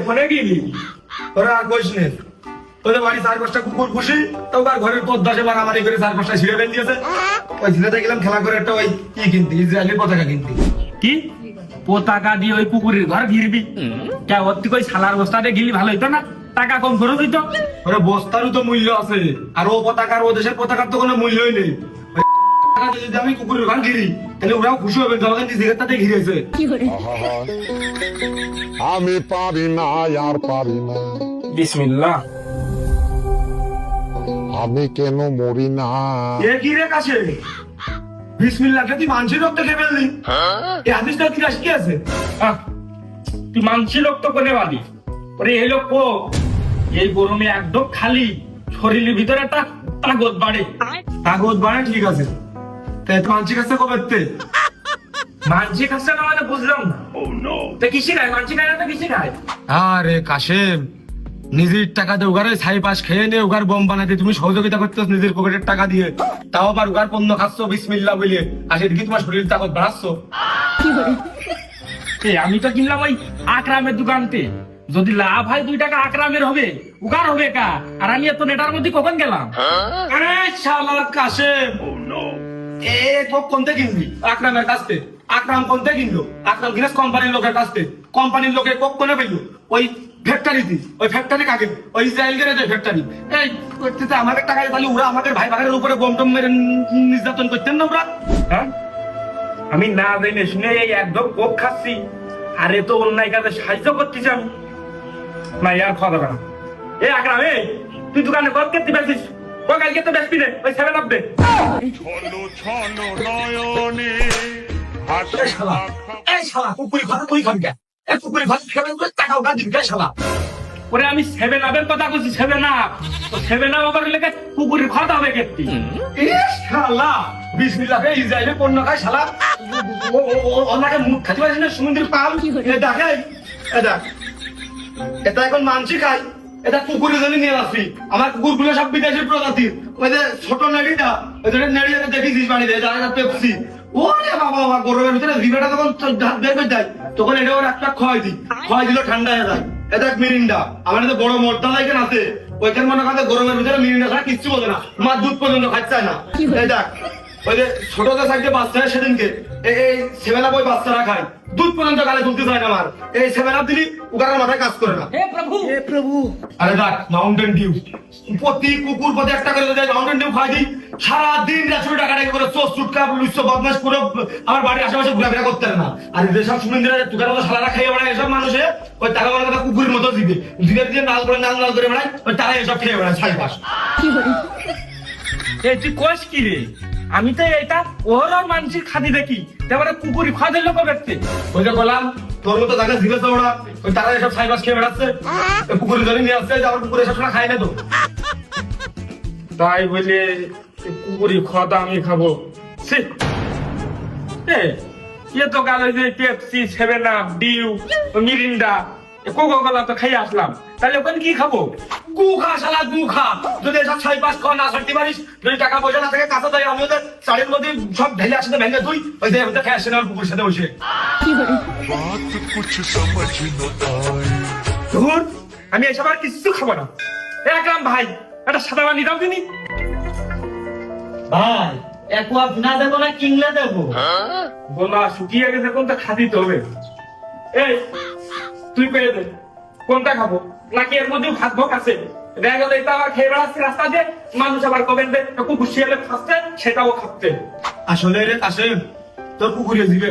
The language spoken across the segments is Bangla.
ফোনে গেলি ওরা আর কইস নে তোদের বাড়ি 4-5টা কুকুর পুষি তো আর ঘরের পদ্মাসে মারামারি করে 4-5টা ছিঁড়ে ফেল দিয়েছে। ওই ছেলেতে গেলাম খেলা করে একটা ওই কি কিনতে, ইসরায়েলের পতাকা কিনতে। কি পতাকা দিয়ে ওই পুকুরের ঘর ঘিরবি? কে ওর থেকে ওই শালার বস্তাতে গিলি ভালো হইতো না? টাকা কম খরচ হইতো। ওরে বস্তারও তো মূল্য আছে, আর ও পতাকার ও দেশের পতাকার তো কোনো মূল্যই নেই। ওই টাকা দিয়ে যদি আমি কুকুরের ঘর ঘিরি তাহলে ওরাও খুশি হবে যে আমাকে নিজের তাতে ঘিরেছে। আমি পারি না আর পারি না, বিসমিল্লাহ। আমি কেন মরি না? এ কি রে কাছে বিসমিল্লাহ তুই মানুষের রক্ত খেয়ে ফেললি? এই হাদিসটা কি কি আছে? আহ, তুই মানছি লোক তো কোনে বাদি? ওরে এই লোক কো এই গরমে একদম খালি শরীরের ভিতরে একটা তাগত বাড়ে। তাগত বাড়ে ঠিক আছে, তাই মানসিক কাছে কবে মানছি খাচ্ছে না মানে বুঝলাম না। তো কিসি খায় মানছি খায় না তো কিসি খায়? আরে কাশেম, নিজের টাকা দিয়ে উগারে ছাই পাশ খেয়ে নিয়ে উগার বোম বানাতে তুমি সহযোগিতা করতেছ নিজের পকেটের টাকা দিয়ে, তাও আবার উগার পণ্য খাচ্ছ বিসমিল্লাহ বলে, আর সেদিকে তোমার শরীর তাকত বাড়াচ্ছ। আমি তো কিনলাম ওই আকরামের দোকানতে, যদি লাভ হয় 2 টাকা আকরামের হবে, উগার হবে কা? আর আমি এত নেটার মধ্যে কখন গেলাম? আরে শালা কাশেম, এ তো কোনতে কিনবি? আকরামের কাছ থেকে। আকরাম কোনতে কিনলো? আকরাম কিনেছ কোম্পানির লোকের কাছ থেকে। কোম্পানির লোকে কোনে পেলো? ওই ফ্যাক্টরিতে। ওই ফ্যাক্টরি কাকে? ওই ইসরায়েলের যে ফ্যাক্টরি। এই করতে আমাদের টাকা তাহলে ওরা আমাদের ভাই ভাগের উপরে বোম টোম মেরে নির্যাতন করতেন না ওরা? হ্যাঁ, আমি না জেনে শুনে এই একদম কোক খাচ্ছি, আরে তো অন্যায় কাজে সাহায্য করতেছি আমি। না ইয়ার খাওয়া যাবে না। এ আকরাম, এই তুই দোকানে কত কেটে বেচিস? ও কালকে তো বেচবি রে, ওই 7 আপ দে। ছলো ছলো নয়নে এই শালা কুকুরি ঘরে তুই খাবি কে? এই কুকুরি ঘরে খেয়ে টাকা ওটা দিবি কে শালা? ওরে আমি 7 আপের কথা বলছি, 7 আপ। তো 7 আপ আবার লেগে কুকুরের খাওয়া হবে কেটে। ইস শালা বিসমিল্লাহ রে ইসরায়েলের পণ্য খায় শালা। ওনাকে মুখ খাতে পারিস না সমুদ্রের পাল। এ দেখে এ দেখ, এটা এখন মানসি খায়, এটা কুকুরের জন্য নিয়ে আসছি। আমার কুকুরগুলো সব বিদেশের প্রজাতির। ওই যে ছোট নেড়িটা, ওই যে নেড়িটাকে দেখেছিস বাড়িতে যারা পেপসি। ওরে বাবা বাবা, গরমের ভিতরে জিভেটা তখন হাত বের করে যায়, তখন এটা ওর একটা ক্ষয় দিল ঠান্ডা হয়ে যায়। এটা মিরিন্ডা, আমার তো বড় মোটা লাইকেন আছে, ওইখানে মনে করে গরমের ভিতরে মিরিন্ডা ছাড়া কিচ্ছু বলে না, মার দুধ পর্যন্ত খাচ্ছে না। এই দেখ ওই যে ছোট যে সাইডে বাচ্চা সেদিনকে এই 7 আপ ওই বাচ্চারা খায়, দুধ পর্যন্ত গালে তুলতে চায় না। আমার এই 7 আপ দিলি উগারের মাথায় কাজ করে না। হে প্রভু, হে প্রভু। আরে দেখ মাউন্টেন ডিউ, প্রতি কুকুর প্রতি 1 টাকা করে মাউন্টেন ডিউ খাই দিই, সারাদিন 100 টাকা করে চোর চুটকা লুচ্ছ বদমাশ করে আমার বাড়ির আশেপাশে ঘোরাফেরা করতে পারে না। আর যেসব সুমিন্দ্রা তুকার মতো সালারা খেয়ে বেড়ায় এসব মানুষে, ওই টাকা মানে কথা কুকুরের মতো দিবে, দিবে দিয়ে নাল করে বেড়ায়, ওই তারা এসব খেয়ে বেড়ায় ছাই পাশ। এই তুই কস কি রে? আমি তো এটা ওর মানুষের খাদি দেখি, তারপরে কুকুরি খাওয়া দিল কবে? ওই যে বললাম তোর মতো তাকে জিজ্ঞেস ওরা, ওই তারা এসব ছাই পাশ খেয়ে বেড়াচ্ছে, কুকুরের জন্য নিয়ে আসছে, আমার কুকুর এসব সময় খায় না তো। তাই বলে কুকুরি খাওয়া আমি খাবো? এ তো গেল যে Pepsi, 7 Up, Dew, Mirinda, Coca Cola তো খাই আসলাম, তাহলে ওখানে কি খাবো? গু খা শালা গু খা, যদি এসব ছাই পাশ খাওয়া না ছাড়তে পারিস, যদি টাকা পয়সা না থাকে কাছে দেয়, আমি ওদের শাড়ির মধ্যে সব ঢেলে আসতে ভেঙে তুই ওই যে খেয়ে আসছে না কুকুরের সাথে বসে। बात कुछ समझ न आए। ধুর, আমি এসব আর কিছু খাবো না। একরাম ভাই, একটা সাদা পানি দাও দিনি। ভাই একোয়া না দেবো না কিংলা দেবো? গোলা শুকিয়ে গেছে, কোনটা খাদিতে হবে? এই তুই পেয়ে দে, কোনটা খাবো? নাকি এর মধ্যে ভাত ভোগ আছে? দেখা গেল এটা আবার খেয়ে বেড়াচ্ছে রাস্তা দিয়ে, মানুষ আবার কবেন দে কুকুর শিয়ালে খাচ্ছে, সেটাও খাচ্ছে। আসলে রে কাশেম, তোর কুকুরে দিবে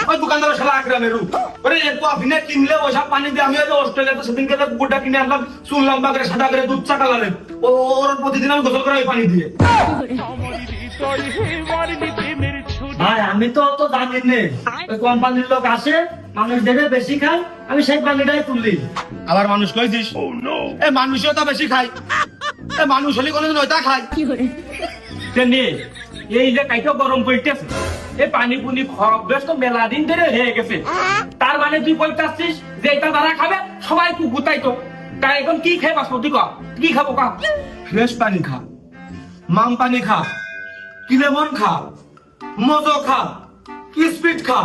ওই দোকানদার শালা আকরামের রূপ। ওরে একটু আপনি কিনলে ওসব পানি দিয়ে, আমি ওই অস্ট্রেলিয়াতে সেদিনকে কুকুরটা কিনে আনলাম, শুনলাম বা করে সাদা করে দুধ চা কালারের, ওর প্রতিদিন আমি গোসল করা ওই পানি দিয়ে। ভাই আমি তো অত জানি নে, ওই কোম্পানির লোক আসে, মানুষ দেখে বেশি খায়, আমি সেই পানিটাই তুললি। আবার মানুষ কইছিস? এ মানুষও তো বেশি খায়, এ মানুষ হলে কোনোদিন ওইটা খায়। নে, এই যে কাইটা গরম পড়তেছে, এই পানি পুনি খাওয়া অভ্যাস তো মেলা দিন ধরে হয়ে গেছে। তার মানে তুই বলতেছিস যে এটা যারা খাবে সবাই কুকুর, তাই তো? তাই এখন কি খেয়ে বাঁচবো? তুই কা কি খাবো? কা ফ্রেশ পানি খা, মাম পানি খা, কি লেমন খা, মজো খা, কি স্পিড খা,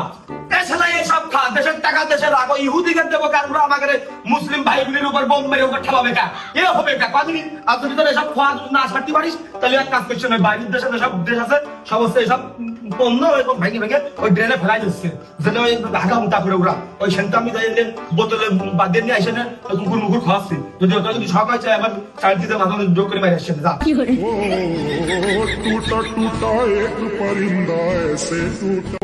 এ শালা এইসব খা, দেশের টাকা দেশে রাখো, ইহুদিকে দেবো কারণ আমাদের মুসলিম ভাই বোনের উপর বোম মেরে উপর ঠাবাবে কা, এ হবে কা কদিন। আর তুই যদি এসব খাওয়া না ছাড়তে পারিস তাহলে এক কাজ করছে না, বাইরের দেশে যেসব দেশ আছে সমস্ত এইসব পণ্য এবং ভেঙে ভেঙে ওই ড্রেনে ফেলাই দিচ্ছে, যেন ওই ঢাকা মুটা করে ওরা ওই সেন্টা আমি যাই বোতলে বাদ দিয়ে আসে না কুকুর মুকুর খাওয়াচ্ছি, যদি ওটা যদি সব আছে আবার চার দিতে মাথা যোগ করে বাইরে আসছে যা। ओ टूटा टूटा एक परिंदा ऐसे टूटा